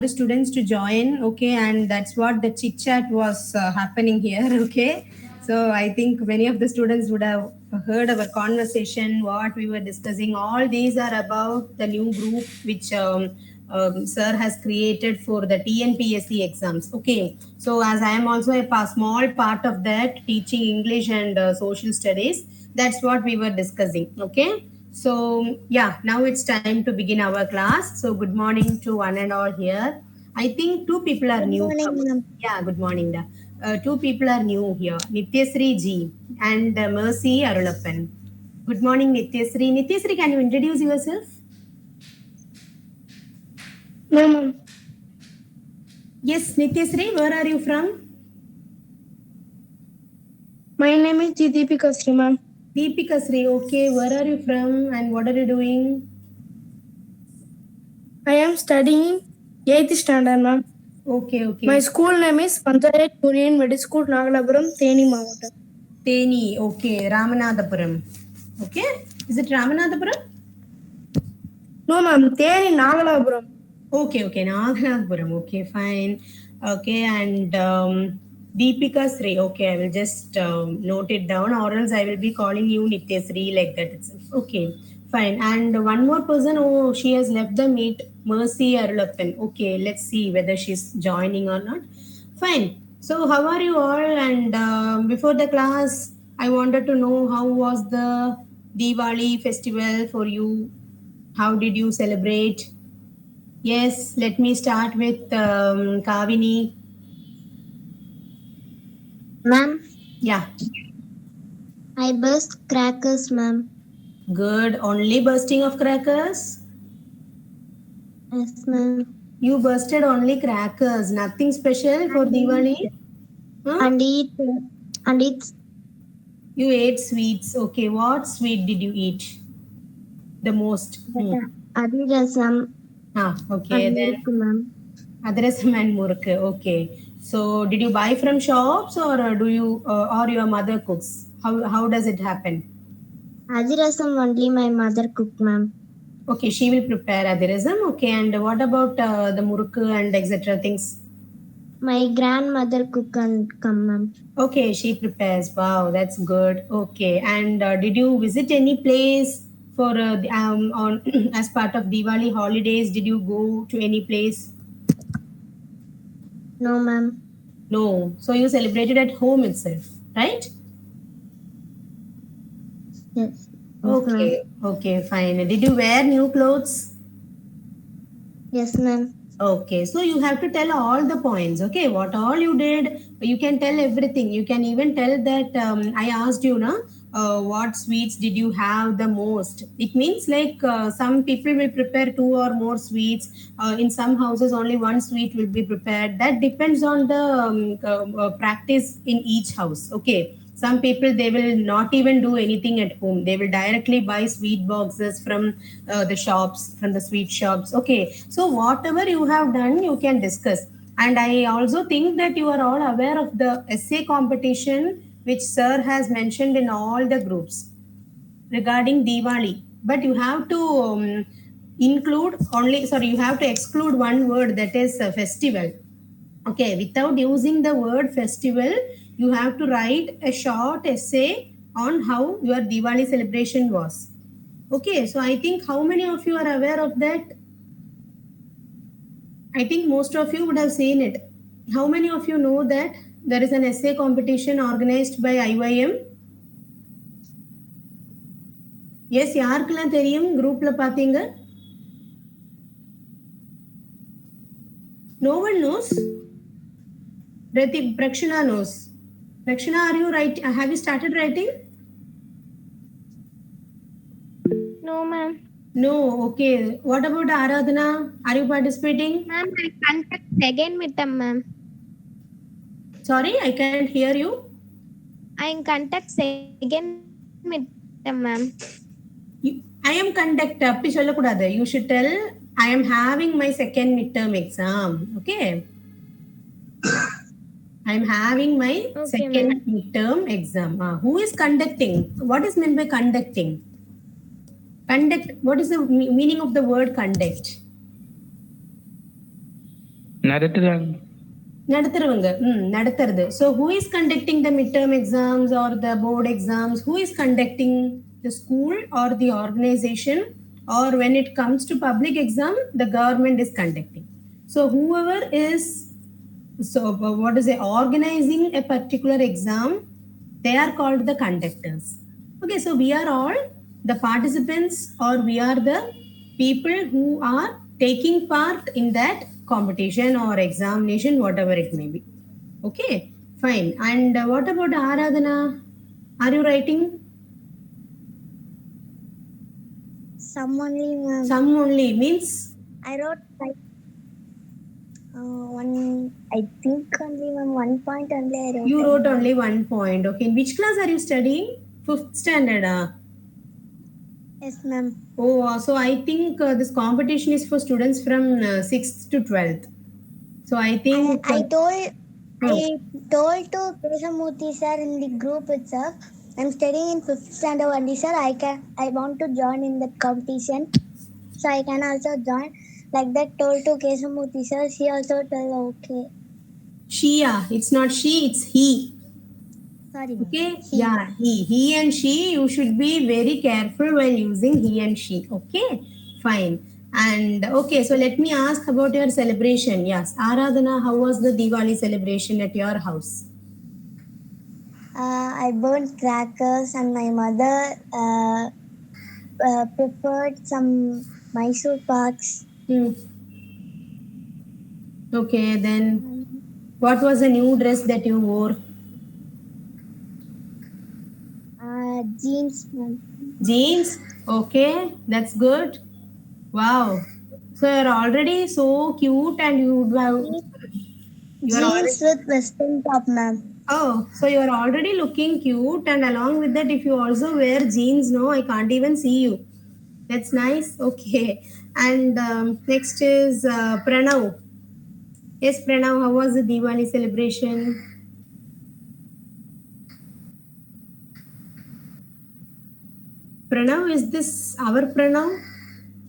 the students to join, okay, and that's what the chit chat was happening here, okay. So I think many of the students would have heard our conversation, what we were discussing. All these are about the new group which sir has created for the TNPSC exams, okay. So as I am also a small part of that, teaching English and social studies, that's what we were discussing, okay. So, yeah, now it's time to begin our class. So, good morning to one and all here. I think two people are Good new. morning, ma'am. Yeah, good morning. Da. Two people are new here, Nityasri G and Mercy Arulappan. Good morning, Nityasri. Nityasri, can you introduce yourself? No, ma'am. Yes, Nityasri, where are you from? My name is Deepika Sri, ma'am. Deepika Sri, okay, where are you from and what are you doing? I am studying 8th standard, ma'am. Okay, okay. My school name is Panchayat Union Middle School, Nagalapuram, Theni Mavata. Teni, okay, Ramanathapuram. Okay, is it Ramanathapuram? No, ma'am. Theni Nagalapuram. Okay, okay, Naganathapuram. Okay, fine. Okay, and Deepika Sri. Okay, I will just note it down, or else I will be calling you Nitya Sri like that itself. Okay, fine. And one more person. Oh, she has left the meet. Mercy Arulappan. Okay, let's see whether she's joining or not. Fine. So, how are you all? And before the class, I wanted to know how was the Diwali festival for you? How did you celebrate? Yes, let me start with Kavini. Ma'am, Yeah, I burst crackers, ma'am. good. Only bursting of crackers? Yes, ma'am. You bursted only crackers, nothing special for Diwali? Huh? And eat and eat You ate sweets. Okay, what sweet did you eat the most? Adhirasam Okay, and then milk, ma'am. Adrasam and Muruk. Okay, so did you buy from shops or do you or your mother cooks? How does it happen? Adhirasam only my mother cooked, ma'am. Okay, she will prepare adirism. Okay, and what about the murukku and etc. things? My grandmother cook and come, ma'am. Okay, she prepares. Wow, that's good. Okay, and did you visit any place for on as part of Diwali holidays? Did you go to any place? No, ma'am. No. So you celebrated at home itself, right? Yes. Yes, ma'am. Okay, okay, fine. Did you wear new clothes? Yes, ma'am. Okay, so you have to tell all the points. Okay, what all you did, you can tell everything. You can even tell that I asked you, na, what sweets did you have the most? It means like some people will prepare two or more sweets. In some houses, only one sweet will be prepared. That depends on the practice in each house. Okay, some people they will not even do anything at home. They will directly buy sweet boxes from the shops, from the sweet shops. Okay, so whatever you have done you can discuss. And I also think that you are all aware of the essay competition which sir has mentioned in all the groups regarding Diwali. But you have to include only, sorry, you have to exclude one word, that is festival. Okay, without using the word festival, you have to write a short essay on how your Diwali celebration was. Okay, so I think how many of you are aware of that? I think most of you would have seen it. How many of you know that there is an essay competition organized by IYM? Yes, யாருக்கெல்லாம் தெரியும் குரூப்ல பாத்தீங்க? No one knows. Prakshana knows. Prakshana, are you right? Have you started writing? No, ma'am. No, okay. What about Aradhana? Are you participating? Ma'am, I contact second midterm, ma'am. Sorry, I can't hear you. I contact second midterm, ma'am. I am conduct அப்படி சொல்லக்கூடாது. You should tell I am having my second midterm exam. Okay. I am having my second midterm exam. Who is conducting? What is meant by conducting? Conduct. What is the meaning of the word conduct? நடத்துறாங்க. நடத்துறவங்க. நடத்துறது. So who is conducting the midterm exams or the board exams? Who is conducting? The school or the organization? Or when it comes to public exam, the government is conducting. So whoever is what is it, organizing a particular exam, they are called the conductors. Okay, so we are all the participants, or we are the people who are taking part in that competition or examination, whatever it may be. Okay, fine. And what about Aradhana? Are you writing? Some only, ma'am. Some only means I wrote like one. I think only, ma'am. 1 point only I wrote. you wrote only 1 point. Okay, in which class are you studying? 5th standard. Yes, ma'am. Oh, so I think this competition is for students from 6th to 12th. So I think I told to Kesamurthy sir in the group itself. I'm studying in 5th standard only, sir. I want to join in that competition, so I can also join. Like that, told to Kesamurthy sir. She also told okay. Shia, it's not she, it's he. Sorry. Okay, He. yeah, he and she. You should be very careful while using he and she. Okay, fine. And okay, so let me ask about your celebration. Yes, Aradhana, how was the Diwali celebration at your house? I burned crackers, and my mother prepared some Mysore parks. Okay, then what was the new dress that you wore? Jeans, ma'am. Jeans? Okay, that's good. Wow. So you're already so cute, and you would have. Jeans with western top, ma'am. Oh, so you're already looking cute, and along with that, if you also wear jeans, no, I can't even see you. That's nice. Okay. And next is Pranav. Yes, Pranav, how was the Diwali celebration? Pranav, is this our Pranav?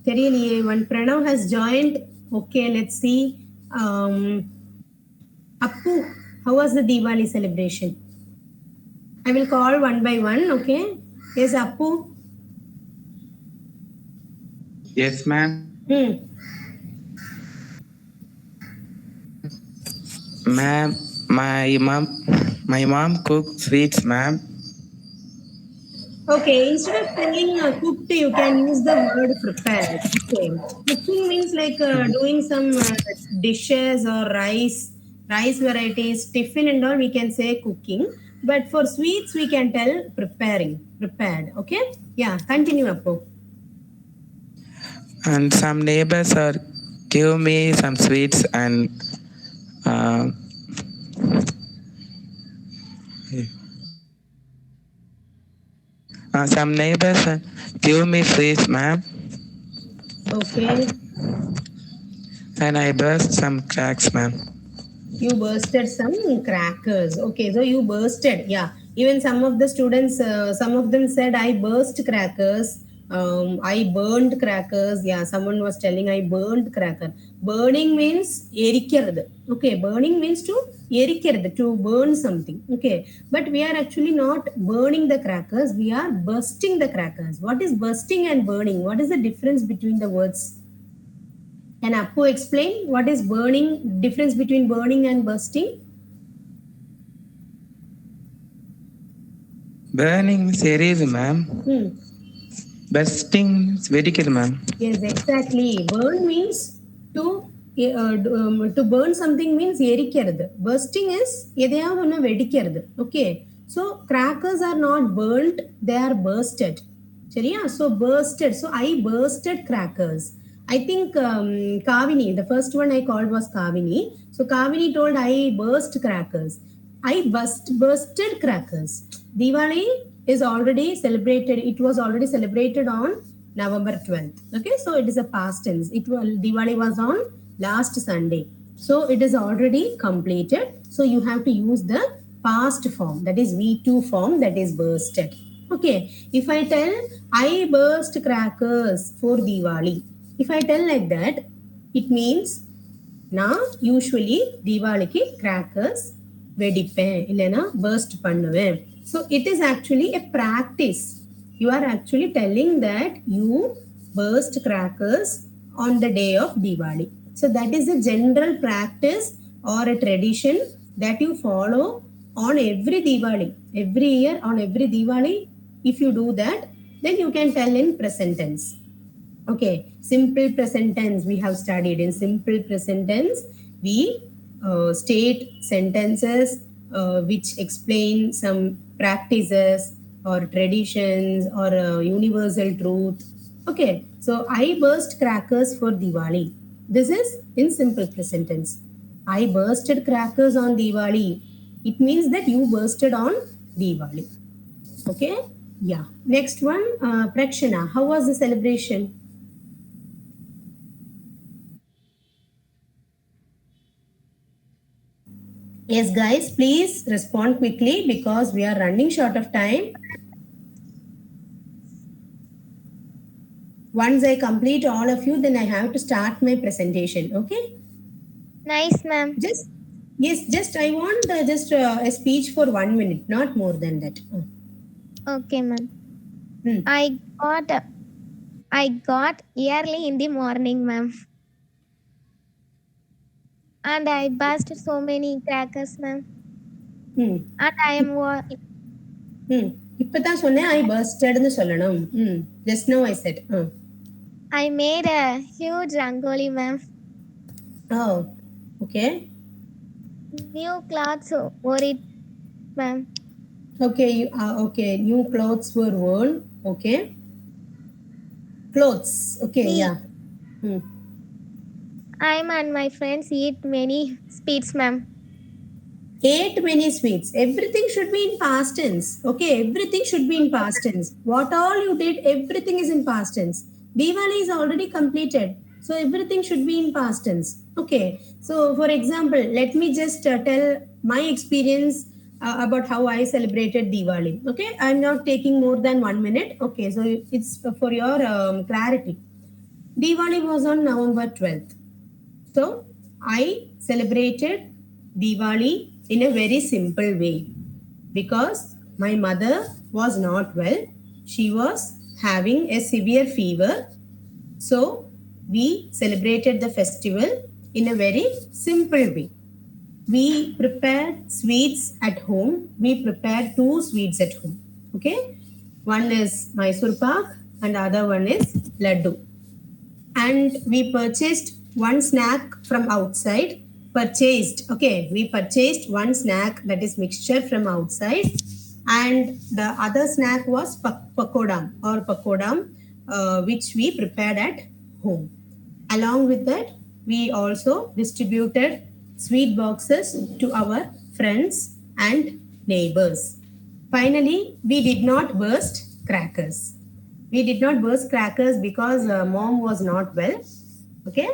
தெரியலையே, one Pranav has joined. Okay, let's see. Appu, how was the Diwali celebration? I will call one by one, okay? Yes, Appu. Yes, ma'am. Ma'am, my mom cooked sweets, ma'am. Okay, instead of telling cooked, you can use the word prepared. Okay, cooking means like doing some dishes or rice varieties, tiffin and all. We can say cooking, but for sweets we can tell prepared. Okay, yeah, continue, Appo. And some neighbors are give me some sweets, and some neighbors give me sweets, ma'am. Okay. And I burst some cracks, ma'am. You bursted some crackers. Okay, so you bursted. Yeah, even some of the students, some of them said I burst crackers. I burned crackers. Yeah, someone was telling I burned cracker. Burning means erikkirathu. Okay, burning means to erikkirathu, to burn something. Okay, but we are actually not burning the crackers, we are bursting the crackers. What is bursting and burning? What is the difference between the words? Can Appu explain what is burning, difference between burning and bursting? Burning means erase, ma'am. Bursting means vertical, ma'am. Yes, exactly. Burn means to to burn something means erikkirathu. Bursting is எதையாவது ஒன்று வெடிக்கிறது. Okay, so crackers are not burnt, they are bursted. சரியா? So bursted. So I bursted crackers. I think Kavini, the first one I called was Kavini. So Kavini told I burst crackers. I bursted crackers. Diwali is already celebrated. It was already celebrated on November 12th. Okay, so it is a past tense. Diwali was on last Sunday. So it is already completed. So you have to use the past form, that is V2 form, that is bursted. Okay, if I tell I burst crackers for Diwali, if I tell like that, it means நான் usually தீபாவளிக்கு crackers வெடிப்பேன் இல்லைன்னா first பண்ணுவேன். So it is actually a practice. You are actually telling that you burst crackers on the day of Diwali. So that is a general practice or a tradition that you follow on every Diwali. Every year on every Diwali, if you do that, then you can tell in present tense. Okay, simple present tense we have studied. In simple present tense, we state sentences which explain some practices or traditions or universal truth. Okay, so I burst crackers for Diwali. This is in simple present tense. I bursted crackers on Diwali. It means that you bursted on Diwali. Okay, yeah. Next one, Prakshana, how was the celebration? Yes, guys, please respond quickly because we are running short of time. Once I complete all of you, then I have to start my presentation. Okay? Nice, ma'am. Just I want just a speech for 1 minute, not more than that. Okay, ma'am. Hmm. I got early in the morning, ma'am. And I burst so many crackers, ma'am. And I am இப்பதான் சொன்னேன் I burstedனு சொல்லணும். Just now I said. I made a huge rangoli, ma'am. Oh, okay. New clothes wore it, ma'am. Okay, okay. New clothes were worn. Okay. Clothes. Okay, yeah. I and my friends eat many sweets, ma'am. Ate many sweets. Everything should be in past tense. Okay, everything should be in past tense. What all you did, everything is in past tense. Diwali is already completed. So everything should be in past tense. Okay. So for example, let me just tell my experience about how I celebrated Diwali. Okay. I'm not taking more than 1 minute. Okay. So it's for your clarity. Diwali was on November 12th. So I celebrated Diwali in a very simple way because my mother was not well. She was having a severe fever. So we celebrated the festival in a very simple way. We prepared sweets at home. We prepared 2 sweets at home. Okay. One is Mysore pak and the other one is laddu. And we purchased one snack from outside. We purchased one snack, that is mixture from outside, and the other snack was pakodam, which we prepared at home. Along with that, we also distributed sweet boxes to our friends and neighbors. Finally, we did not burst crackers. We did not burst crackers because mom was not well. Okay,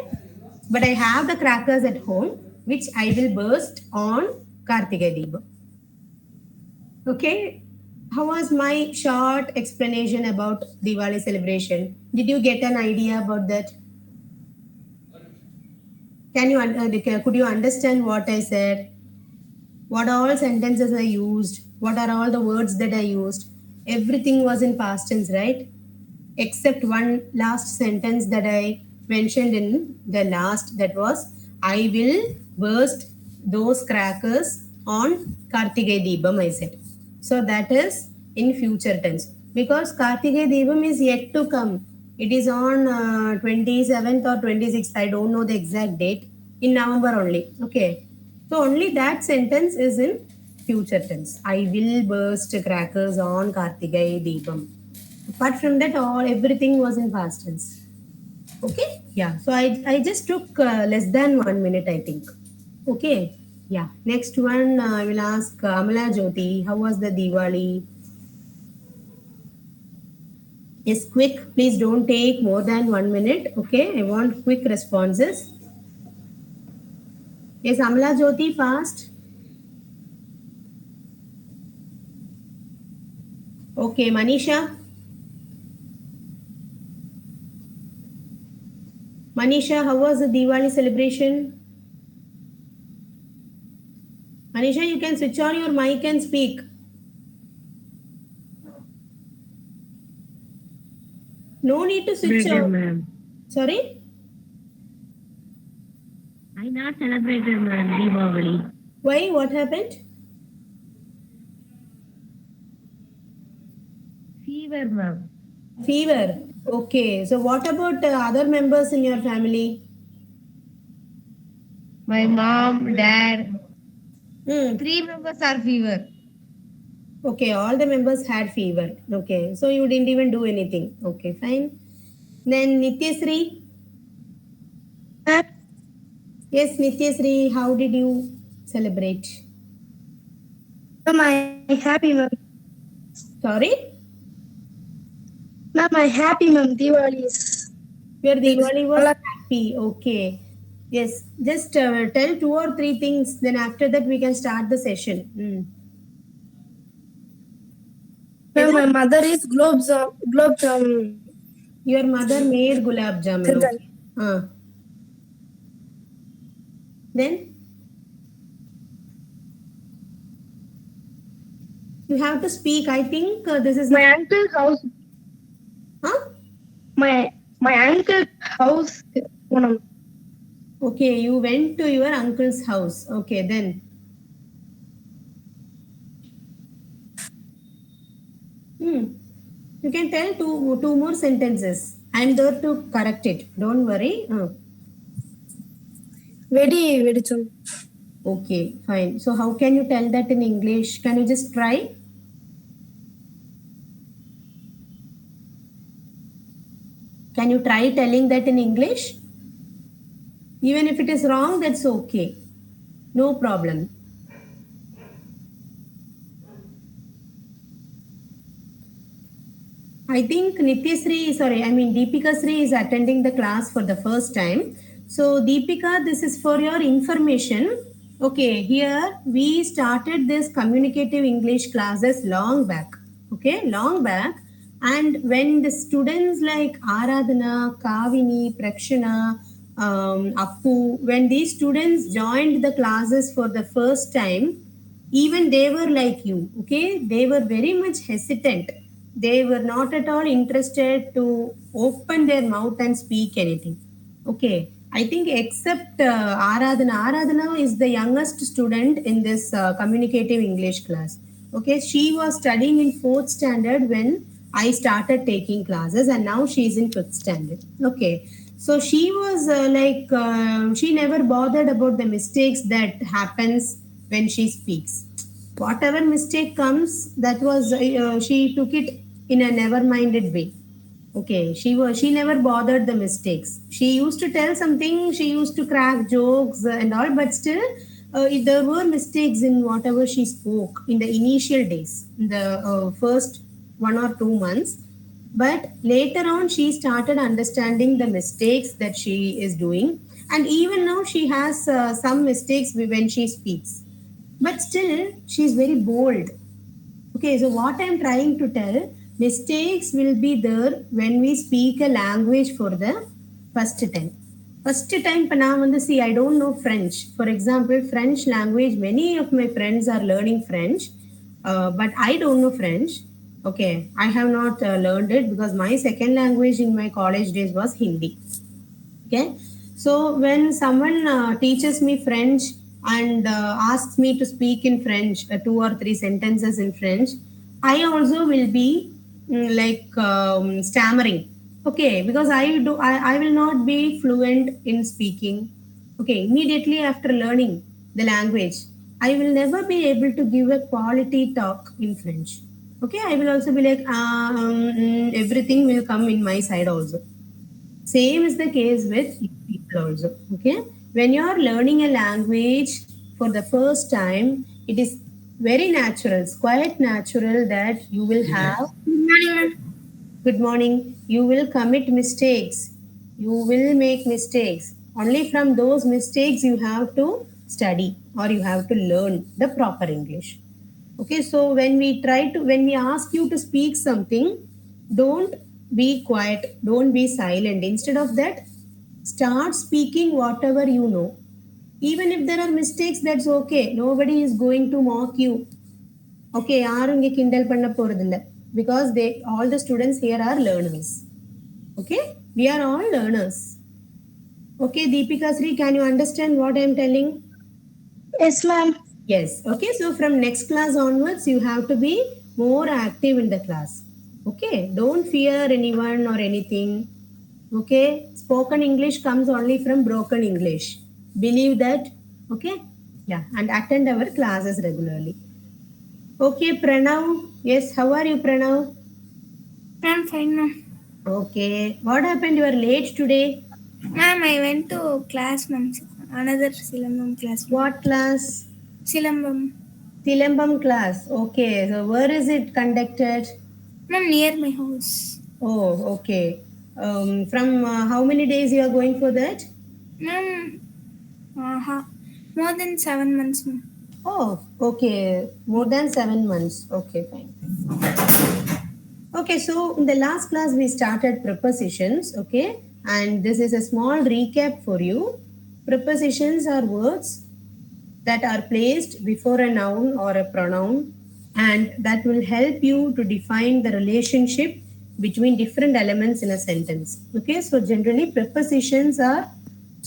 but I have the crackers at home which I will burst on Kartigai Deepam. Okay, how was my short explanation about Diwali celebration? Did you get an idea about that? Could you understand what I said? What all sentences I used? What are all the words that I used? Everything was in past tense, right? Except one last sentence that I mentioned in the last, that was I will burst those crackers on Kartigai Deepam, I said. So that is in future tense because Kartigai Deepam is yet to come. It is on 27th or 26th. I don't know the exact date. In November only. Okay. So only that sentence is in future tense. I will burst crackers on Kartigai Deepam. Apart from that, everything was in past tense. Okay, yeah. So I just took less than 1 minute, I think. Okay, yeah. Next one, I will ask Amala Jyoti. How was the Diwali? Yes, quick. Please don't take more than 1 minute. Okay, I want quick responses. Yes, Amala Jyoti, fast. Okay, Manisha. Manisha, how was the Diwali celebration? Anisha, you can switch on your mic and speak. No need to switch on. Ma'am. Sorry? I not celebrated, ma'am, Deepavali. Why? What happened? Fever, ma'am. Fever. Okay. So what about other members in your family? My mom, dad, Hmm. 3 members are fever. Okay, all the members had fever. Okay, so you didn't even do anything. Okay, fine. Then Nityasri. Ma'am, Yes, Nityasri, how did you celebrate? I happy, ma'am. Sorry? Ma'am, I happy, ma'am. Diwali is. Your Diwali was All- happy. Okay. Yes, just tell 2 or 3 things. Then after that, we can start the session. Ma'am, my mother is globe jamun. Your mother made gulab jamun. Okay. Then you have to speak. I think this is My uncle's house. Huh? My uncle's house. Onam. Okay, you went to your uncle's house. Okay, then. You can tell two more sentences. I'm there to correct it. Don't worry. Very chum. Okay, fine. So how can you tell that in English? Can you just try? Can you try telling that in English? Even if it is wrong, that's okay. No problem. I think Deepika Sri is attending the class for the first time. So Deepika, this is for your information. Okay, here we started this communicative English classes long back. Okay, long back. And when the students like Aradhana, Kavini, Prakshana, Appu, when these students joined the classes for the first time, even they were like you, okay? They were very much hesitant. They were not at all interested to open their mouth and speak anything. Okay, I think except Aradhana is the youngest student in this communicative English class. Okay, she was studying in 4th standard when I started taking classes, and now she is in 5th standard. Okay, so she was she never bothered about the mistakes that happens when she speaks. Whatever mistake comes, that was she took it in a never-minded way. Okay, she never bothered the mistakes. She used to tell something, she used to crack jokes and all, but still, if there were mistakes in whatever she spoke in the initial days, in the first 1 or 2 months. But later on, she started understanding the mistakes that she is doing, and even now she has some mistakes when she speaks. But still, she is very bold. Okay, so what I'm trying to tell, mistakes will be there when we speak a language for the first time. First time, see, I don't know French. For example, French language, many of my friends are learning French, but I don't know French. Okay, I have not learned it because my second language in my college days was Hindi. Okay, so when someone teaches me French and asks me to speak in French, 2 or 3 sentences in French, I also will be stammering. Okay, because I will not be fluent in speaking. Okay, immediately after learning the language, I will never be able to give a quality talk in French. Okay, I will also be like everything will come in my side also. Same is the case with people also. Okay, when you are learning a language for the first time, it is very natural. It's quite natural that you will have good morning. You will commit mistakes. You will make mistakes. Only from those mistakes you have to study or you have to learn the proper English. Okay, so when we ask you to speak something, don't be quiet, don't be silent. Instead of that, start speaking whatever you know. Even if there are mistakes, that's okay. Nobody is going to mock you. Okay, யாரும் இங்கே கிண்டல் பண்ண போறதில்ல. Because all the students here are learners. Okay, we are all learners. Okay, Deepika Sri, can you understand what I am telling? Yes, ma'am. Yes. Okay, so from next class onwards, you have to be more active in the class. Okay, don't fear anyone or anything. Okay, spoken English comes only from broken English. Believe that. Okay, yeah, and attend our classes regularly. Okay, Pranav. Yes, how are you, Pranav? I'm fine, ma'am. Okay, what happened? You are late today. Ma'am, I went to class, ma'am. Another Silambam class. What class? Silambam. Silambam class. Okay, so where is it conducted? Ma'am, near my house. Oh, okay. From how many days you are going for that? Ma'am, more than 7 months, ma'am. Oh, okay. More than 7 months. Okay, fine. Okay, so in the last class we started prepositions, okay? And this is a small recap for you. Prepositions are words that are placed before a noun or a pronoun, and that will help you to define the relationship between different elements in a sentence. Okay, so generally prepositions are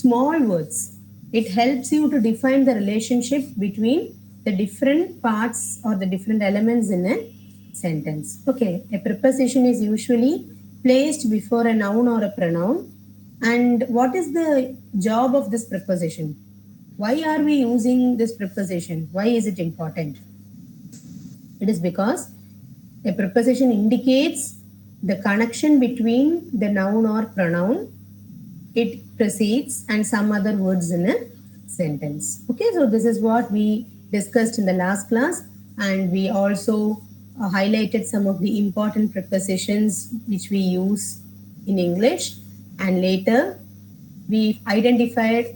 small words. It helps you to define the relationship between the different parts or the different elements in a sentence. Okay, a preposition is usually placed before a noun or a pronoun. And what is the job of this preposition? Why are we using this preposition? Why is it important? It is because a preposition indicates the connection between the noun or pronoun, it precedes, and some other words in a sentence. Okay, so this is what we discussed in the last class, and we also highlighted some of the important prepositions which we use in English, and later we identified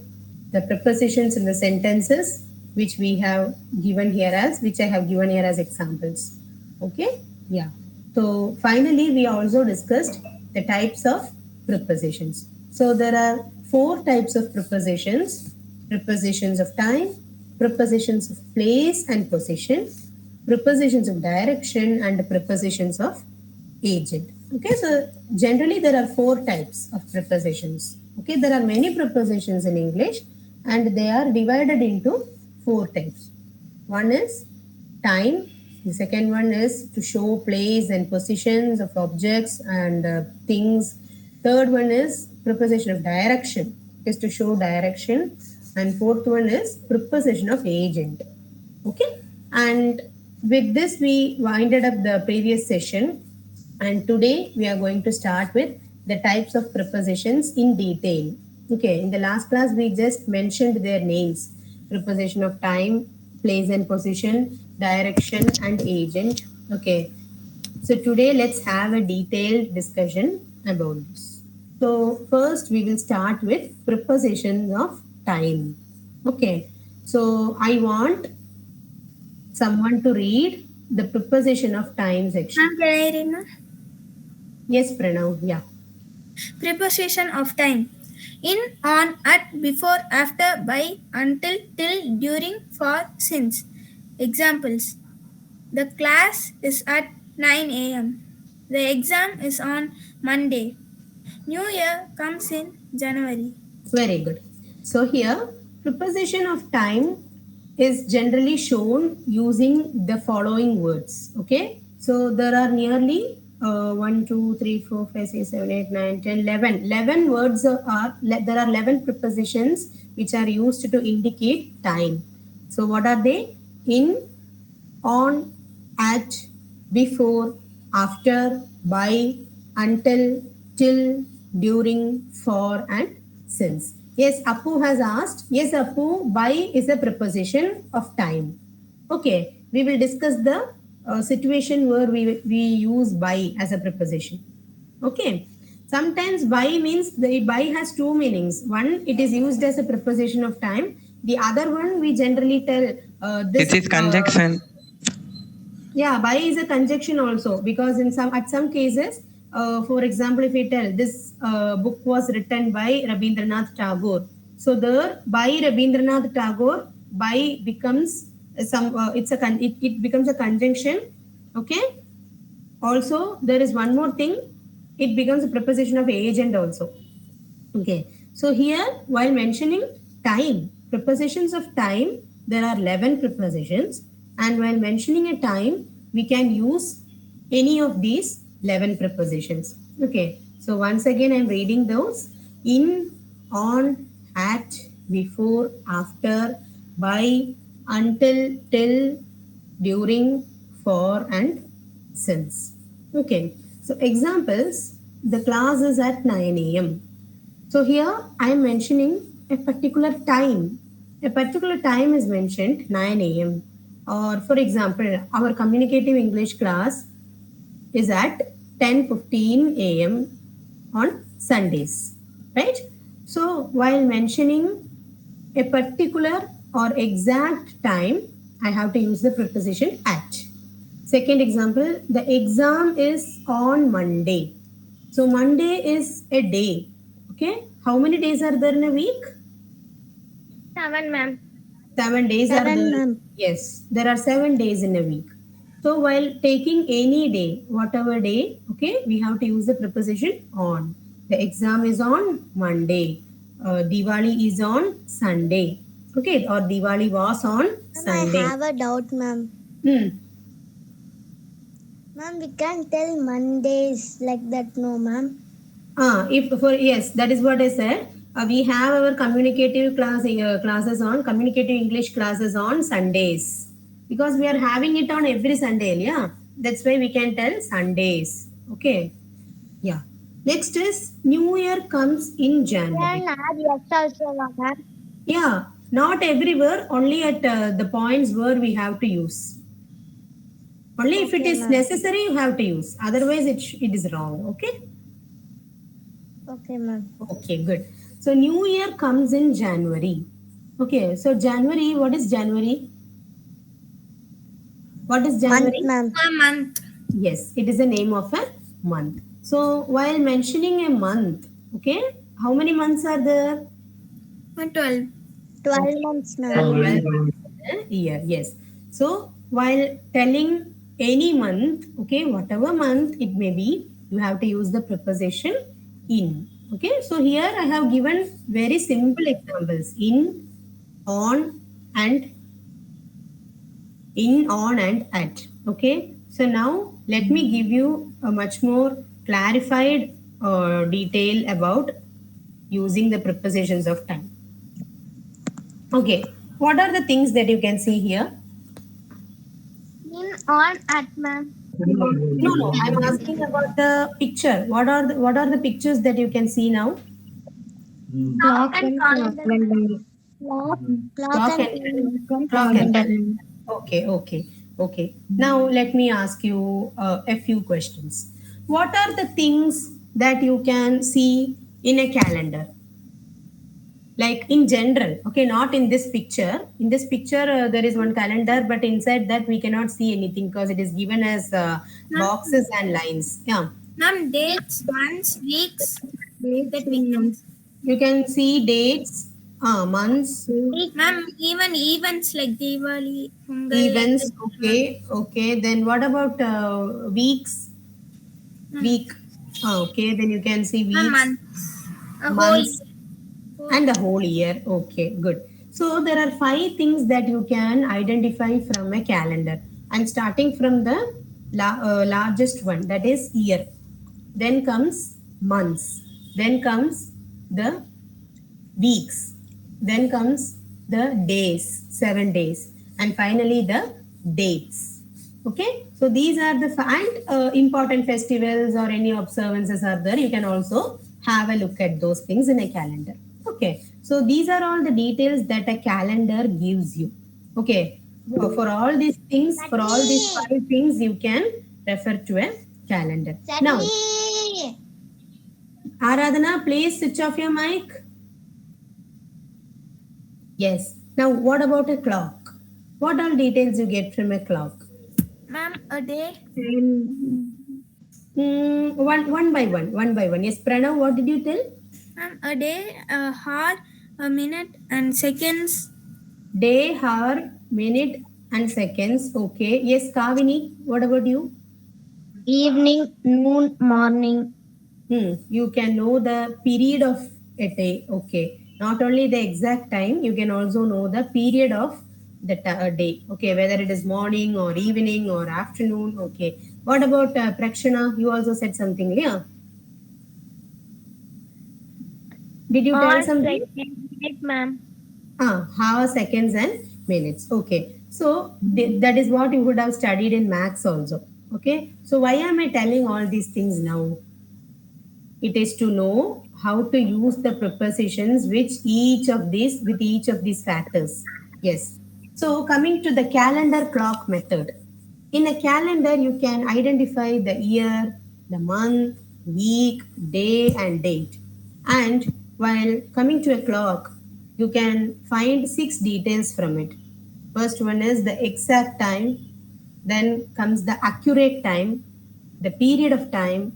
the prepositions in the sentences which we have given here which I have given here as examples. Okay, yeah. So finally we also discussed the types of prepositions. So there are 4 types of prepositions: prepositions of time, prepositions of place and position, prepositions of direction, and prepositions of agent. Okay, so generally there are 4 types of prepositions. Okay, there are many prepositions in English and they are divided into 4 types. One is time, the second one is to show place and positions of objects and things. Third one is preposition of direction, is to show direction, and fourth one is preposition of agent. Okay, and with this we winded up the previous session, and today we are going to start with the types of prepositions in detail. Okay, in the last class we just mentioned their names: preposition of time, place and position, direction, and agent. Okay, so today let's have a detailed discussion about this. So first we will start with prepositions of time. Okay, so I want someone to read the preposition of time section. Ma'am, can I read, ma'am? Yes, Pranav, yeah. Preposition of time: in, on, at, before, after, by, until, till, during, for, since. Examples: the class is at 9 a.m. The exam is on Monday. New Year comes in January. Very good. So here preposition of time is generally shown using the following words. Okay, so there are nearly 1, 2, 3, 4, 5, 6, 7, 8, 9, 10, 11 words there are 11 prepositions which are used to indicate time. So what are they? In, on, at, before, after, by, until, till, during, for, and since. Yes, Appu has asked. Yes, Appu, by is a preposition of time. Okay, we will discuss the situation where we use by as a preposition. Okay, sometimes by means, the by has 2 meanings. One, it is used as a preposition of time. The other one, we generally tell this. It is conjunction. Yeah, by is a conjunction also, because at some cases, for example, if we tell this book was written by Rabindranath Tagore, So there, by Rabindranath Tagore, by becomes it becomes a conjunction. Okay. Also, there is one more thing. It becomes a preposition of agent also. Okay. So here, while mentioning time, prepositions of time, there are 11 prepositions. And while mentioning a time, we can use any of these 11 prepositions. Okay. So once again, I'm reading those. In, on, at, before, after, by, until, till, during, for, and since. Okay. So examples, the class is at 9 a.m. So here I am mentioning a particular time. A particular time is mentioned 9 a.m. Or for example, our communicative English class is at 10:15 a.m. on Sundays, right? So while mentioning a particular or exact time, I have to use the preposition at. Second example, the exam is on Monday. So Monday is a day. Okay. How many days are there in a week? 7, ma'am. 7 days are 7, there. ma'am. Yes, there are 7 days in a week. So while taking any day, whatever day, okay, we have to use the preposition on. The exam is on Monday. Diwali is on Sunday. Okay, or Diwali was on Ma'am, I Sunday. have a doubt, ma'am. Hmm. Ma'am, we can't tell Mondays like that, no, ma'am. If for yes, that is what I said. We have our communicative classes on communicative English classes on Sundays because we are having it on every Sunday. Yeah, that's why we can tell Sundays. Okay. Yeah. Next is New Year comes in January. Can add yes also, ma'am. Yeah, not everywhere. Only at the points where we have to use. Only if it Okay, is ma'am. necessary, you have to use. Otherwise, it is wrong. Okay. Okay, ma'am. Okay, good. So New Year comes in January. Okay, so January, what is January? What is Month, January? ma'am. A month. Yes, it is the name of a month. So while mentioning a month, okay, how many months are there? 12. 12 months, There are ma'am. 12 months in a year. Yes. So while telling any month, okay, whatever month it may be, you have to use the preposition in. Okay, so here I have given very simple examples in, on, and in, on, and at. Okay, so now let me give you a much more clarified detail about using the prepositions of time. Okay, what are the things that you can see here? In, on, at, ma'am. No, I'm asking about the picture. What are the pictures that you can see now? Clock and calendar. Clock, clock Clock and and calendar. Okay. Now let me ask you a few questions. What are the things that you can see in a calendar? Like in general, okay, not in this picture. In this picture, there is one calendar, but inside that we cannot see anything because it is given as boxes and lines. Yeah, Ma'am, dates, months, weeks Dates that we in can. months. you can see dates, months, Ma'am, even events like Diwali, Pongal, like events. that. Okay. Then what about weeks? Ma'am, Week. Okay. Then you can see a weeks, month, a whole months, year. Whole. and the whole year. Okay, good. So there are 5 things that you can identify from a calendar. I'm starting from the largest one, that is year. Then comes months. Then comes the weeks. Then comes the days, 7 days. And finally the dates. Okay, so these are the important festivals or any observances are there. You can also have a look at those things in a calendar. Okay, so these are all the details that a calendar gives you. Okay, for all these things, for all these 5 things, you can refer to a calendar. Now, Sadly. Aradhana, please switch off your mic. Yes. Now, what about a clock? What all details you get from a clock? Ma'am, a day. One by one. Yes, Pranav, what did you tell? Ma'am, a day, a hour, a minute and seconds. Day, hour, minute, and seconds. Okay. Yes, Kavini, what about you? Evening, noon, morning. You can know the period of a day. Okay. Not only the exact time, you can also know the period of the day. Okay. Whether it is morning or evening or afternoon. Okay. What about Prakshana? You also said something, yeah? Did you tell All something? second minute, ma'am. Hour, seconds, and minutes. Okay. So that is what you would have studied in maths also. Okay. So why am I telling all these things now? It is to know how to use the prepositions which each of these with each of these factors. Yes. So coming to the calendar clock method. In a calendar, you can identify the year, the month, week, day, and date. And while coming to a clock, you can find 6 details from it. First one is the exact time, then comes the accurate time, the period of time,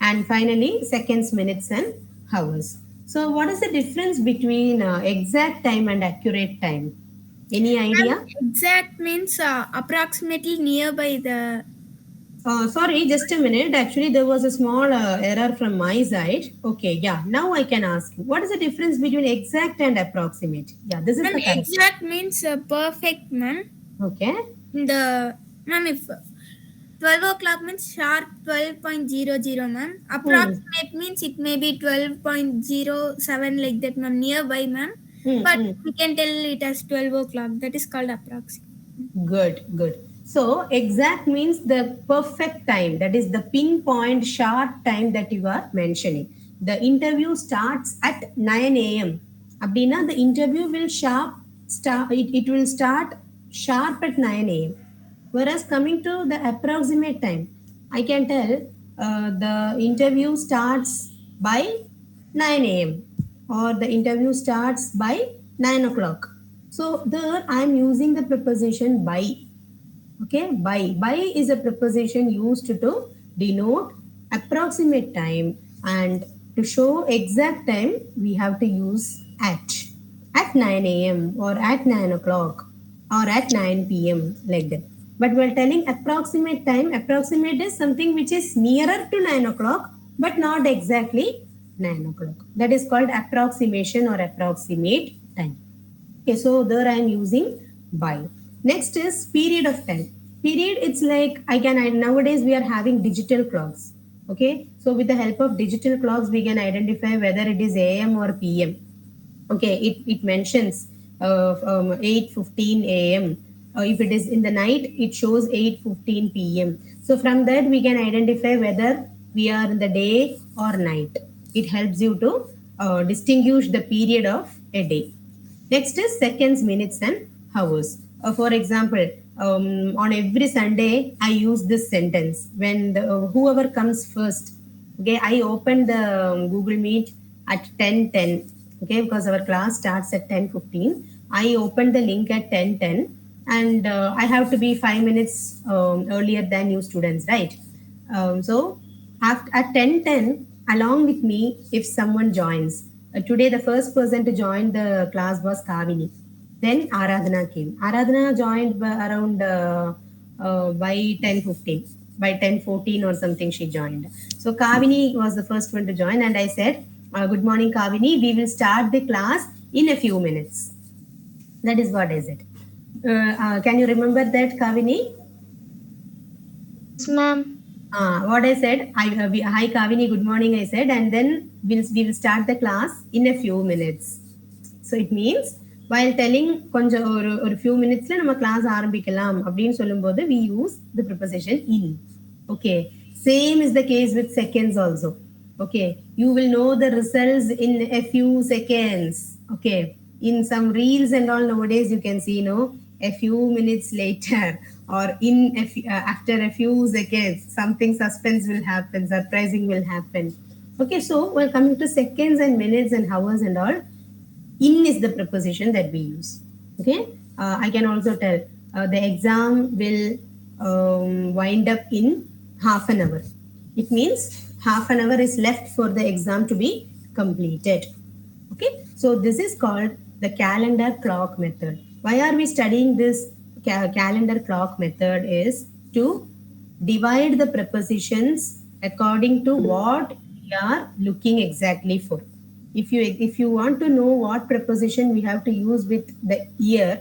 and finally seconds, minutes, and hours. So, what is the difference between exact time and accurate time? Any idea? Exact means approximately nearby the. Sorry, just a minute. Actually, there was a small error from my side. Okay, yeah. Now I can ask you. What is the difference between exact and approximate? Yeah, this is Ma'am, the correct. exact means perfect, ma'am. Okay. The ma'am, if 12 o'clock means sharp 12.00, ma'am. Hmm. Approximate means it may be 12.07 like that, ma'am. Nearby, ma'am. Hmm. But Hmm. we can tell it as 12 o'clock. That is called approximate. Good, good. So exact means the perfect time. That is the pinpoint sharp time that you are mentioning. The interview starts at 9 a.m. Abdina, the interview will it will start sharp at 9 a.m. Whereas coming to the approximate time, I can tell the interview starts by 9 a.m. or the interview starts by 9 o'clock. So there I am using the preposition by. Okay, by is a preposition used to denote approximate time, and to show exact time we have to use at 9 a.m. or at 9 o'clock or at 9 p.m. like that. But while telling approximate time, approximate is something which is nearer to 9 o'clock but not exactly 9 o'clock. That is called approximation or approximate time. Okay, so there I am using by. Next is period of time. Period, it's like nowadays we are having digital clocks. Okay, so with the help of digital clocks, we can identify whether it is AM or PM. Okay, it mentions 8:15 a.m. If it is in the night, it shows 8:15 p.m. So from that we can identify whether we are in the day or night. It helps you to distinguish the period of a day. Next is seconds, minutes, and hours. For example, on every Sunday, I use this sentence when whoever comes first. Okay, I open the Google Meet at 10:10. Okay, because our class starts at 10:15. I open the link at 10:10, and I have to be 5 minutes earlier than new students, right? So at 10:10, along with me, if someone joins. Today, the first person to join the class was Kavini. Then Aradhana came. Aradhana joined around by 10:15. By 10:14 or something, she joined. So Kavini was the first one to join, and I said, "Good morning, Kavini. We will start the class in a few minutes." That is what I said. Can you remember that, Kavini? Yes, ma'am. What I said, hi Kavini, good morning, I said, and then we will start the class in a few minutes. So it means while telling கொஞ்சம் ஒரு few minutesல நம்ம class ஆரம்பிக்கலாம் அப்படின்னு சொல்லும்போது we use the preposition in. Okay, same is the case with seconds also. Okay, you will know the results in a few seconds. Okay, in some reels and all nowadays you can see, a few minutes later or after a few seconds something suspense will happen, surprising will happen. Okay, so we're coming to seconds and minutes and hours and all. In is the preposition that we use. Okay, I can also tell the exam will wind up in half an hour. It means half an hour is left for the exam to be completed. Okay, So this is called the calendar clock method. Why are we studying this calendar clock method is to divide the prepositions according to what we are looking exactly for. If you want to know what preposition we have to use with the year,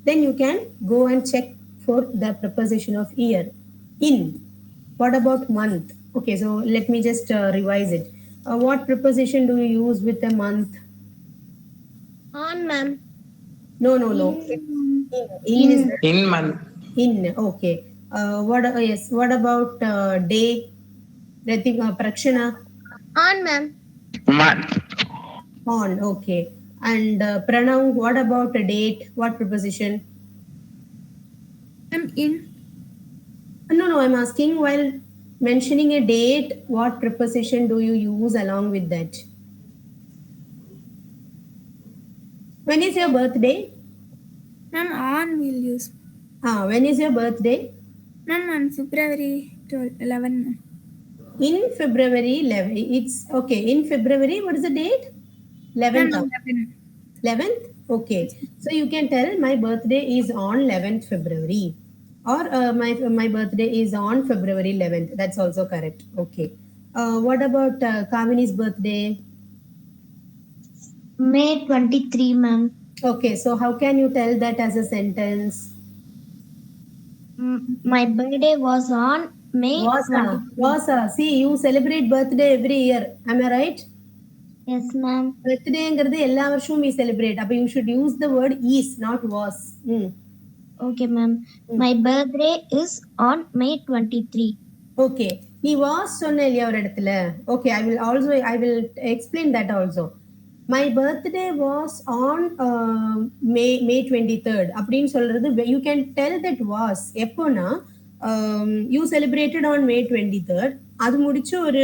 then you can go and check for the preposition of year. In. What about month? Okay, so let me just revise it. What preposition do you use with a month? On, ma'am. No, no, no. In. In is In. the In month. in. Okay. What? Yes. What about day? Prakshana. On, ma'am. Month. On. Okay. And Pranav. What about a date? What preposition? I'm in. No, no. I'm asking while mentioning a date, what preposition do you use along with that? When is your birthday? Ma'am, on will use. When is your birthday? Ma'am, on February 12, 11. Ma'am. In February 11. It's okay. In February, what is the date? 11th. Ma'am, 11. 11th? Okay. So you can tell my birthday is on 11th February. Or my birthday is on February 11th. That's also correct. Okay. What about Kavini's birthday? May 23, ma'am. Okay. So how can you tell that as a sentence? My birthday was on May Vasa. 23. Vasa. See, you celebrate birthday every year. Am I right? Yes, ma'am. பர்த்டேங்கிறது எல்லா வருஷமும் we celebrate. அப்ப you should use the word is, not was. Okay, ma'am. My birthday is on May 23. Okay. நீ was சொன்ன இல்லையா ஒரு இடத்துல? Okay, I will explain that also. My birthday was on May 23rd. அப்படின்னு சொல்றது you can tell that was எப்போனா you celebrated on May 23rd. அது முடிச்சு ஒரு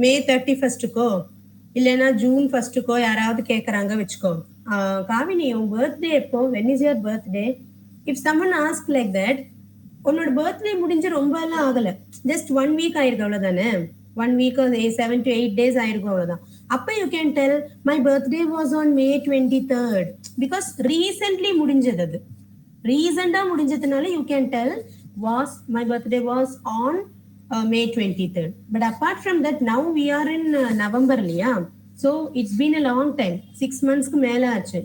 May 31stக்கோ இல்லைன்னா ஜூன் ஃபர்ஸ்ட்டுக்கோ யாராவது கேட்குறாங்க வச்சுக்கோ காவினி உன் பர்த்டே எப்போ when is your birthday if someone ask like that உன்னோட பர்த்டே முடிஞ்சு ரொம்ப எல்லாம் ஆகலை ஜஸ்ட் 1 வீக் ஆயிருக்கு அவ்வளோதானே 1 வீக் 7 to 8 days ஆயிருக்கும் அவ்வளோதான் அப்போ you can tell my birthday was on May 23rd because recently முடிஞ்சது அது ரீசெண்டாக முடிஞ்சதுனால you can tell was my birthday was on May 23rd. But apart from that, now we are in November, liya. So it's been a long time. 6 months ku mela aachu.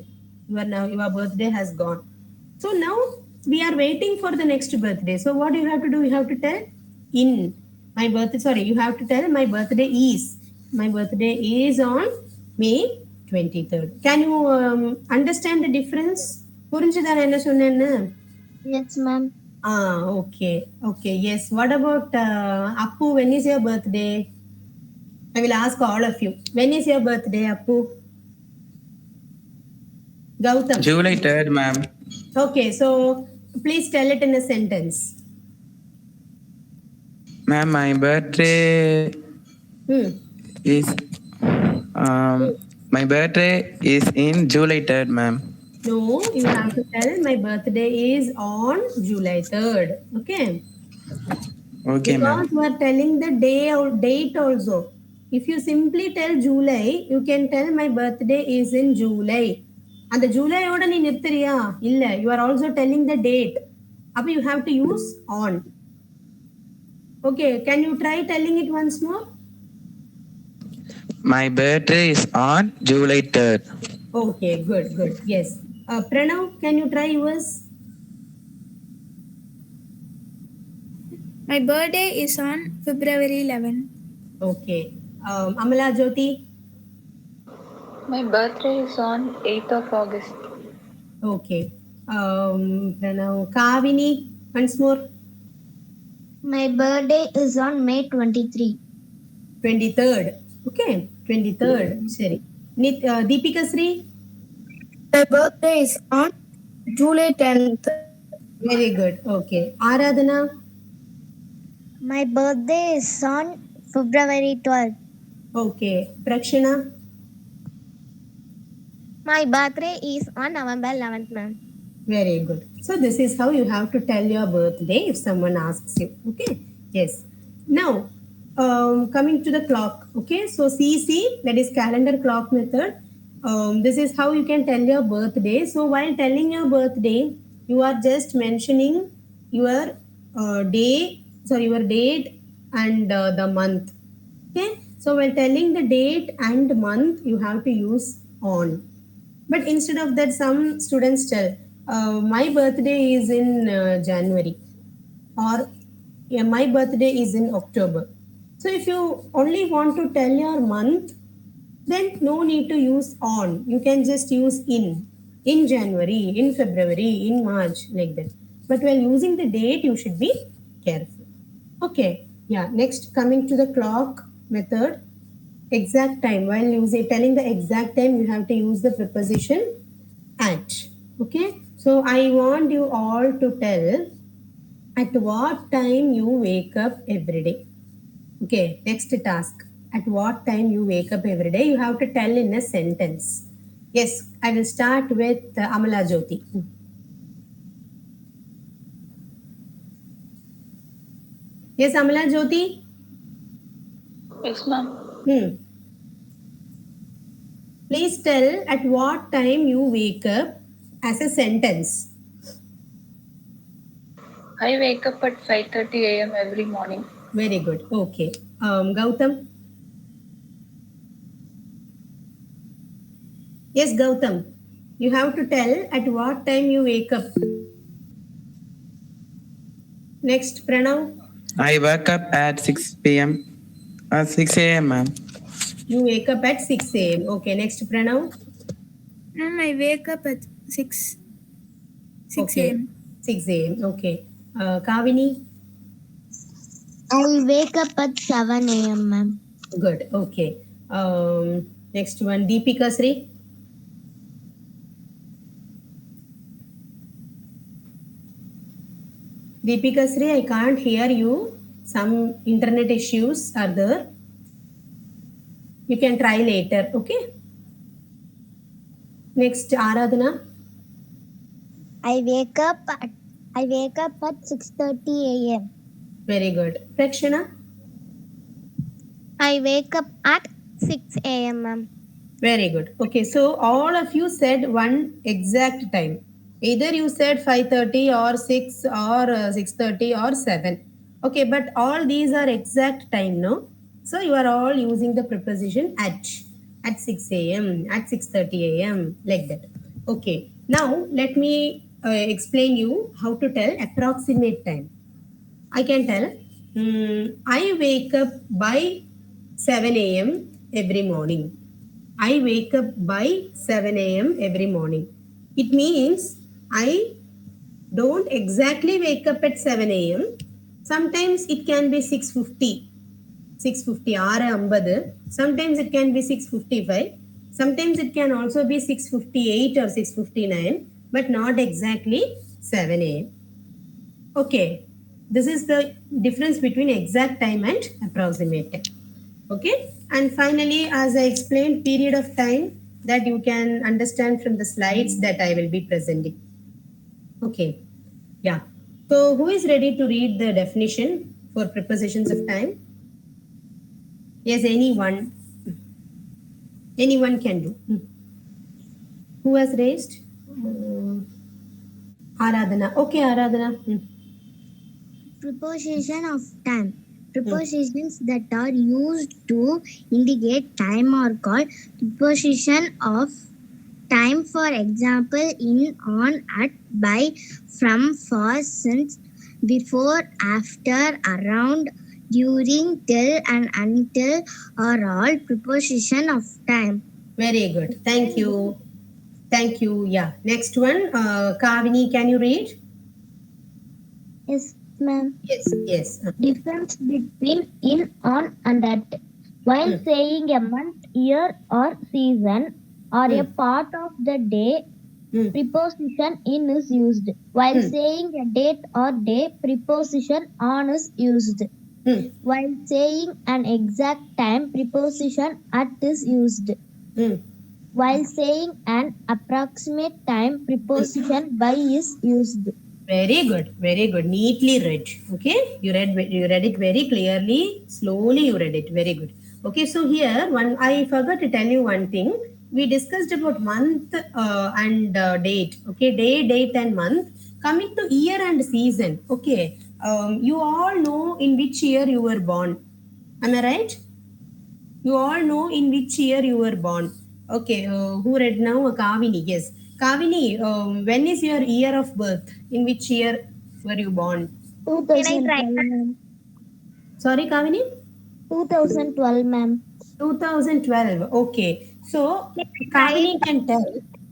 Your birthday has gone. So now we are waiting for the next birthday. So what do you have to do? You have to tell in my birthday. Sorry, you have to tell my birthday is. My birthday is on May 23rd. Can you understand the difference? புரிஞ்சுதா என்ன சொன்னேன்னு? Yes, ma'am. Okay. Okay, yes. What about Appu? When is your birthday? I will ask all of you. When is your birthday, Appu? Gautam. July 3rd, ma'am. Okay, so please tell it in a sentence. Ma'am, my birthday is my birthday is in July 3rd, ma'am. No, you have to tell my birthday is on July 3rd. Okay. Okay, ma'am. Because you are telling the day or date also. If you simply tell July, you can tell my birthday is in July. And the July oda nee nirthiriya illa, you are also telling the date. Appo you have to use on. Okay, can you try telling it once more? My birthday is on July 3rd. Okay, good, good. Yes. Pranav, can you try yours? My birthday is on February 11. Okay. Amala Jyoti? My birthday is on 8th of August. Okay. Pranav. Kavini, once more. My birthday is on May 23. 23rd. Okay. 23rd. Seri. Deepika Sri? My birthday is on July 10th. Very good. Okay. Aradhana? My birthday is on February 12th. Okay. Prakshana? My birthday is on November 11th, ma'am. Very good. So this is how you have to tell your birthday if someone asks you. Okay. Yes. Now, coming to the clock. Okay. So CC, that is calendar clock method. This is how you can tell your birthday. So while telling your birthday, you are just mentioning your your date and the month. Okay. So while telling the date and month, you have to use on. But instead of that, some students tell, my birthday is in January, or yeah, my birthday is in October. So if you only want to tell your month, then no need to use on. You can just use in January, in February, in March, like that. But while using the date, you should be careful. Okay, yeah. Next, coming to the clock method, exact time. While using telling the exact time, you have to use the preposition at. Okay, so I want you all to tell at what time you wake up every day. Okay, next task. At what time you wake up every day, you have to tell in a sentence. Yes, I will start with Amala Jyoti. Yes, Amala Jyoti. Yes, ma'am. Please tell at what time you wake up as a sentence. I wake up at 5:30 a.m. every morning. Very good. Okay. Gautam. Yes, Gautam. You have to tell at what time you wake up. Next, Pranav. I wake up at 6 p.m. 6 a.m. ma'am. You wake up at 6 a.m. Okay, next, Pranav. Ma'am, I wake up at 6 Okay, a.m. 6 a.m. Okay. Kavini. I wake up at 7 a.m., ma'am. Good. Okay. Next one, Deepika Sri. Deepika Sri, I can't hear you. Some internet issues are there. You can try later. Okay. Next, Aradhana. I wake up at 6:30 a.m. Very good. Prakshana. I wake up at 6 a.m. ma'am. Very good. Okay, so all of you said one exact time. Either you said 5:30 or 6 or 6:30 or 7. Okay, but all these are exact time, no? So you are all using the preposition at 6 a.m., at 6:30 a.m., like that. Okay, now let me explain you how to tell approximate time. I can tell, I wake up by 7 a.m. every morning. I wake up by 7 a.m. every morning. It means I don't exactly wake up at 7 a.m. Sometimes it can be 6:50. 6:50 6:50. Sometimes it can be 6:55. Sometimes it can also be 6:58 or 6:59, but not exactly 7 a.m. Okay, this is the difference between exact time and approximate time. Okay, and finally, as I explained, period of time that you can understand from the slides that I will be presenting. Okay, yeah. So, who is ready to read the definition for prepositions of time? Yes, anyone. Anyone can do. Who has raised? Aradhana. Okay, Aradhana. Preposition of time. Prepositions that are used to indicate time are called preposition of time. For example, in, on, at, by, from, for, since, before, after, around, during, till, and until are all preposition of time. Very good. Thank you. Thank you. Yeah. Next one. Kavini, can you read? Yes, ma'am. Yes. Difference between in, on, and at. While saying a month, year, or season, or a part of the day, preposition in is used. While saying a date or day, preposition on is used. While saying an exact time, preposition at is used. While saying an approximate time, preposition by is used. Very good. Very good. Neatly read. Okay. You read it very clearly. Slowly you read it. Very good. Okay. So here I forgot to tell you one thing. we discussed about month and date. Okay, day, date, and month. Coming to year and season. Okay, you all know in which year you were born. Am I right? You all know in which year you were born. Okay, who read now? Kavini. Yes, Kavini. When is your year of birth? In which year were you born? Can I 2012, try? ma'am. Sorry, Kavini. 2012, ma'am. 2012. Okay. So Can I try it? Kavini can tell.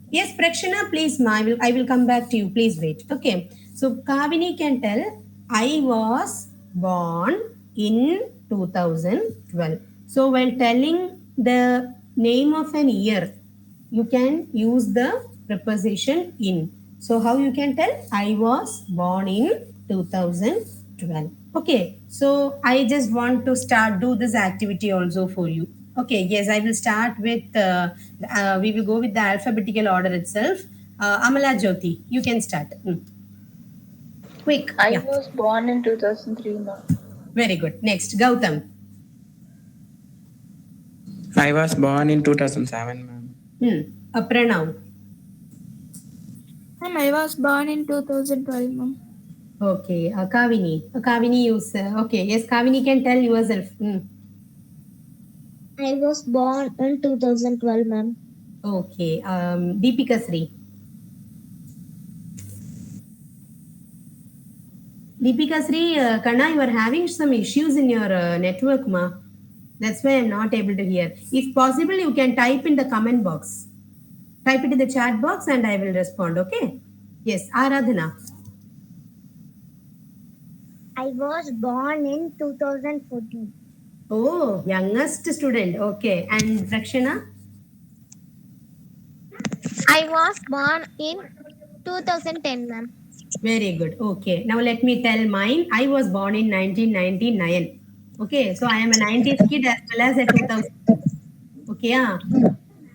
Yes, Prakshana, please, ma, I will come back to you. Please wait. Okay. So Kavini can tell I was born in 2012. So while telling the name of an year, you can use the preposition in. So how you can tell I was born in 2012. Okay, so I just want to do this activity also for you. Okay, yes, I will start with we will go with the alphabetical order itself. Amala Jyoti, you can start. Quick. I Yeah, was born in 2003, ma'am. very good. Next, Gautam. I was born in 2007, ma'am. Pranav. Ma'am, I was born in 2012, ma'am. Okay, Kavini. Kavini, you say. Okay, yes, Kavini can tell yourself. I was born in 2012, ma'am. Okay, Deepika Sri. Deepika Sri, Kana, you are having some issues in your network, ma. That's why I'm not able to hear. If possible, you can type in the comment box. Type it in the chat box and I will respond, okay? Yes, Aradhana. I was born in 2014. Oh, youngest student. Okay. And Prakshana? I was born in 2010, ma'am. Very good. Okay. Now let me tell mine. I was born in 1999. Okay. So I am a 90s kid as well as a 2000. Okay. Yeah.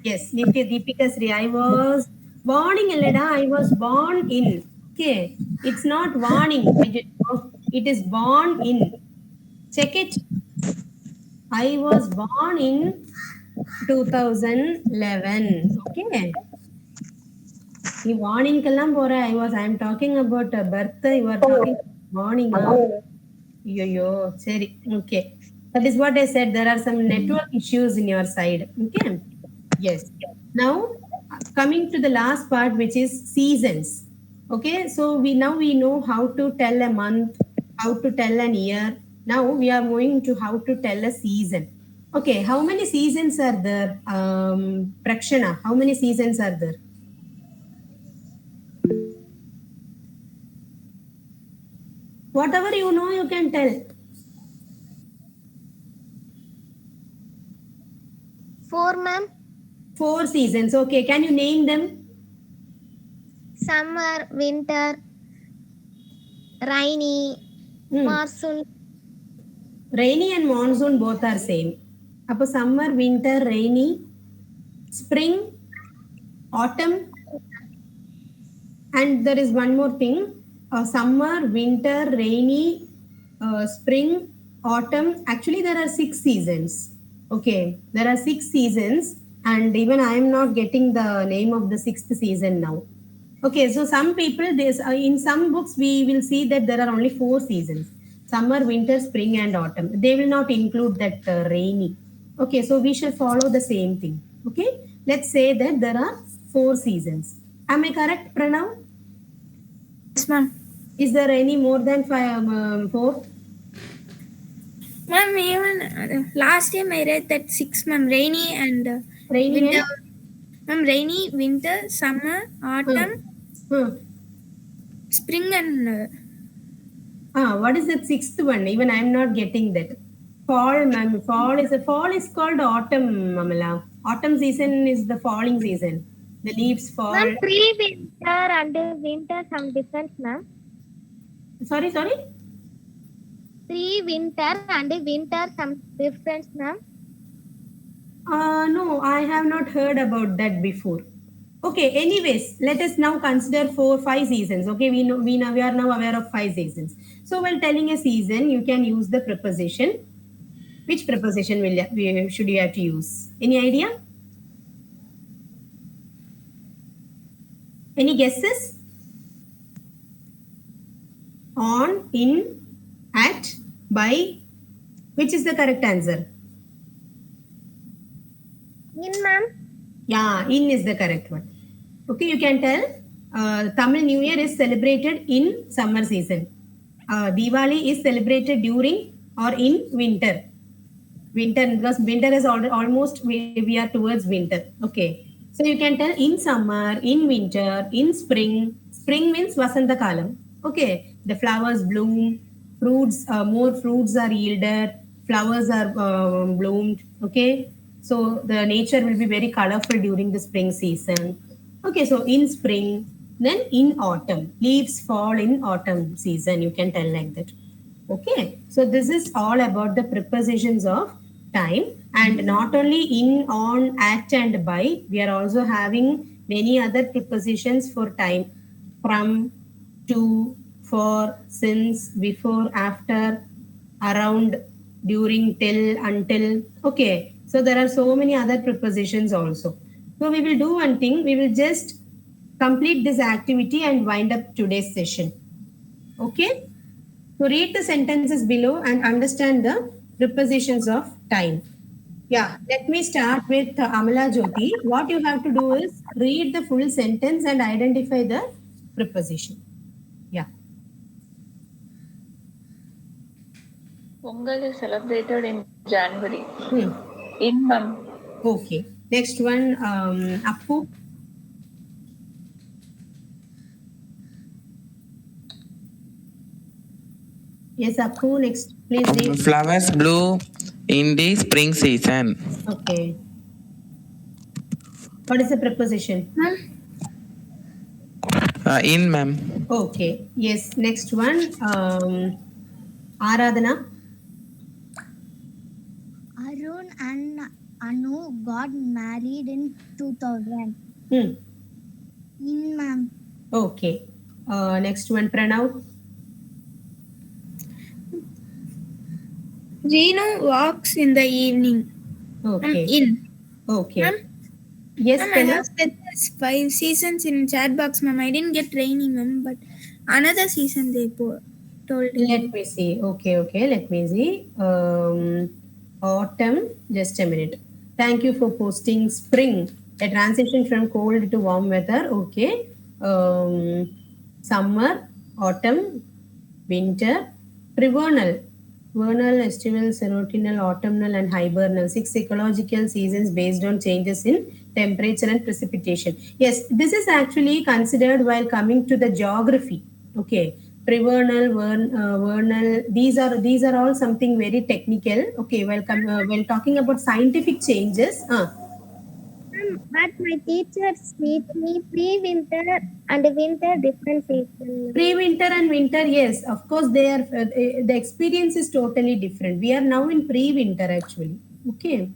Yes. Nitya Deepika Sri. I was born in Leda. I was born in. Okay. It's not warning. It is born in. Check it. I was born in 2011. Okay. You warning kallam pora. I am talking about birth. You are talking morning. Yo, sorry. Okay. That is what I said. There are some network issues in your side. Okay. Yes. Now coming to the last part, which is seasons. Okay. So we know how to tell a month, how to tell an year. Now we are moving to how to tell a season. Okay. How many seasons are there? Prakshana, how many seasons are there? Whatever you know, you can tell. 4, ma'am. 4 seasons. Okay. Can you name them? Summer, winter, rainy, monsoon. Rainy and monsoon both are same. Appo summer, winter, rainy, spring, autumn, and there is one more thing. Summer, winter, rainy, spring, autumn. Actually, there are 6 seasons. Okay, there are 6 seasons, and even I am not getting the name of the 6th season now. Okay, so some people, there's in some books we will see that there are only 4 seasons: summer, winter, spring, and autumn. They will not include that rainy. Okay, so we shall follow the same thing. Okay, let's say that there are 4 seasons. Am I correct, Pranav? Yes, ma'am. Is there any more than 4? Ma'am, even last time I read that 6, ma'am. Rainy and Rainy winter. and? Ma'am, rainy, winter, summer, autumn, Hmm. spring, and What is that 6th one? Even I am not getting that. Fall, ma'am. Fall is called autumn, Mamala. Autumn season is the falling season. The leaves fall. Ma'am, pre-winter and winter some difference, ma'am. Sorry. Pre-winter and winter some difference, ma'am. No, I have not heard about that before. Okay, anyways, let us now consider 5 seasons. Okay, we are now aware of 5 seasons. So while telling a season, you can use the preposition. Which preposition should you have to use? Any idea? Any guesses? On, in, at, by. Which is the correct answer? In, ma'am. Yeah, in is the correct one. Okay, you can tell Tamil New Year is celebrated in summer season. Diwali is celebrated during or in winter. Winter, because winter is almost we are towards winter. Okay, so you can tell in summer, in winter, in spring. Spring means Vasanta Kalam. Okay, the flowers bloom, fruits, more fruits are yielded, flowers are bloomed. Okay, so the nature will be very colorful during the spring season. Okay, so in spring, then in autumn, leaves fall in autumn season. You can tell like that. Okay, so this is all about the prepositions of time, and not only in, on, at, and by, we are also having many other prepositions for time: from, to, for, since, before, after, around, during, till, until. Okay, so there are so many other prepositions also. So we will do one thing, we will just complete this activity and wind up today's session. Okay. So read the sentences below and understand the prepositions of time. Yeah, let me start with Amala Jyoti. What you have to do is read the full sentence and identify the preposition. Yeah. Pongal is celebrated in January. Hmm. In, ma'am. Okay. Next one, Appu. Yes, Appu. Next, please read. Flowers bloom in the spring season. Okay. What is the preposition? In, ma'am. Okay. Yes. Next one, Aradhana. Arun and Anu got married in 2000. Hmm. In, ma'am. Okay. Next one, Pranav. Gino walks in the evening. Okay. In. Okay. Ma'am? Yes, Ma'am, I Pranav. have said this 5 seasons in chat box, ma'am. I didn't get rainy, ma'am, but another season they told in Let me see. Okay. Let me see. Autumn. Just a minute. Thank you for posting spring. A transition from cold to warm weather. Okay. Summer, autumn, winter, prevernal. Vernal, estival, serotinal, autumnal, and hibernal. 6 ecological seasons based on changes in temperature and precipitation. Yes, this is actually considered while coming to the geography. Okay, prevernal, vernal. These are all something very technical. Okay, while talking about scientific changes. But my teachers teach me pre-winter and winter differentiation. Pre-winter and winter, yes, of course, they are. The experience is totally different. We are now in pre-winter actually. Okay.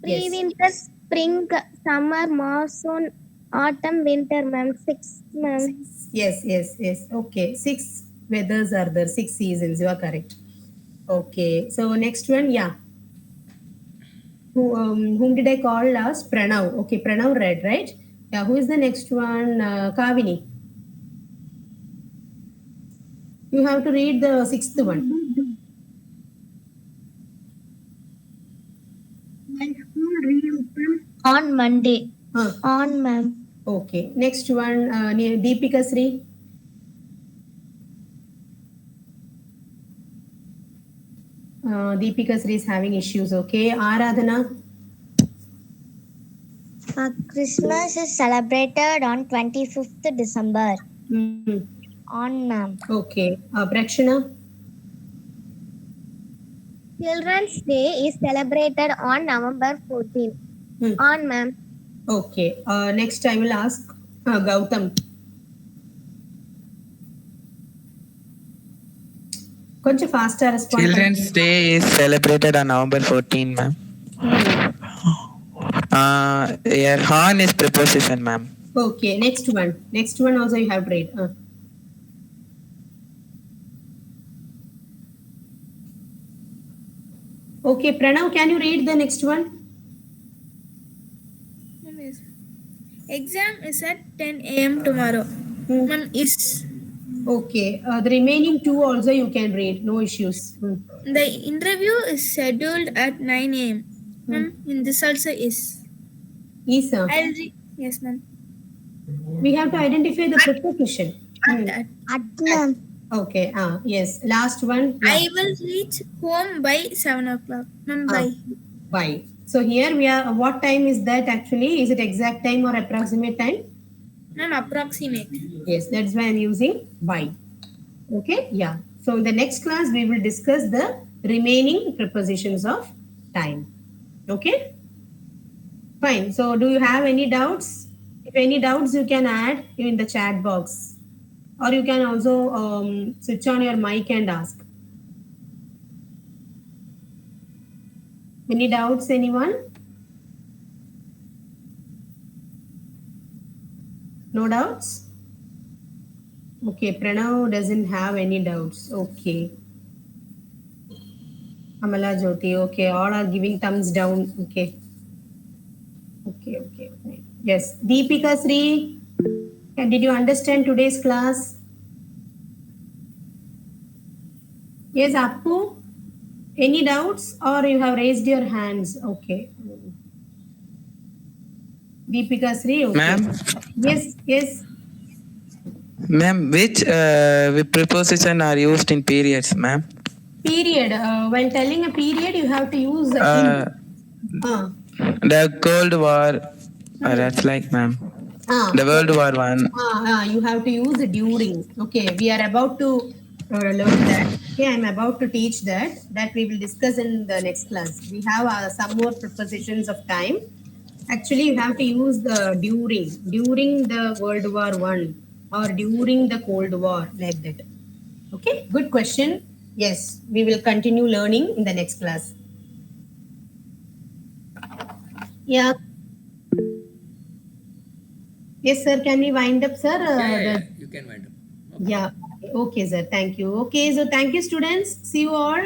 Yes. Pre-winter, spring, summer, monsoon, autumn, winter, ma'am. 6, ma'am. Yes. Okay. 6 weathers are there. 6 seasons. You are correct. Okay. So next one, yeah. Whom did I call last? Pranav. Okay, Pranav read, right? Yeah. Who is the next one? Kavini. You have to read the 6th one. My school reopened on Monday. On, ma'am. Okay. Next one, Deepika Sri. Deepika Sri is having issues. Okay. Aradhana. Christmas is celebrated on 25th December. On, ma'am. Okay. Prakshana. Children's Day is celebrated on November 14th. On, ma'am. Okay. Next, I will ask Gautam. కొంచెం fast respond. Children's Day is celebrated on November 14, ma'am. Your horn is preposition, ma'am. Okay, next one also you have to read. Okay, Pranav, can you read the next one? Exam is at 10 a.m. tomorrow. Ma'am, is Okay. The remaining two also you can read. No issues. the interview is scheduled at 9 a.m. Ma'am, in this also is. Isa. I'll read. Yes, ma'am. We have to identify the preposition. At ma'am. Okay. Yes. Last one. Yeah. I will reach home by 7 o'clock. Ma'am, by. By. So here we are. What time is that actually? Is it exact time or approximate time? Ma'am, approximate. Yes. That's why I'm using by. Okay. Yeah. So in the next class we will discuss the remaining prepositions of time. Okay. Fine. So do you have any doubts? If any doubts, you can add in the chat box, or you can also switch on your mic and ask. Any doubts, anyone? No doubts? Okay, Pranav doesn't have any doubts. Okay. Amala Jyoti, okay, all are giving thumbs down. Okay. Okay. Yes. Deepika Sri, did you understand today's class? Yes, Appu? Any doubts or you have raised your hands? Okay. Deepika Sri, okay. Ma'am? Yes. Ma'am, which preposition are used in periods, ma'am? Period. When telling a period, you have to use the The Cold War. That's like, ma'am. The World War One. You have to use during. Okay, we are about to learn that. Okay, I'm about to teach that. That we will discuss in the next class. We have some more prepositions of time. Actually, you have to use the during the World War One or during the Cold War, like that. Okay, good question. Yes, we will continue learning in the next class. Yeah. Yes, sir. Can we wind up, sir? You can wind up. Yeah. Okay, sir. Thank you. Okay, so thank you, students. See you all.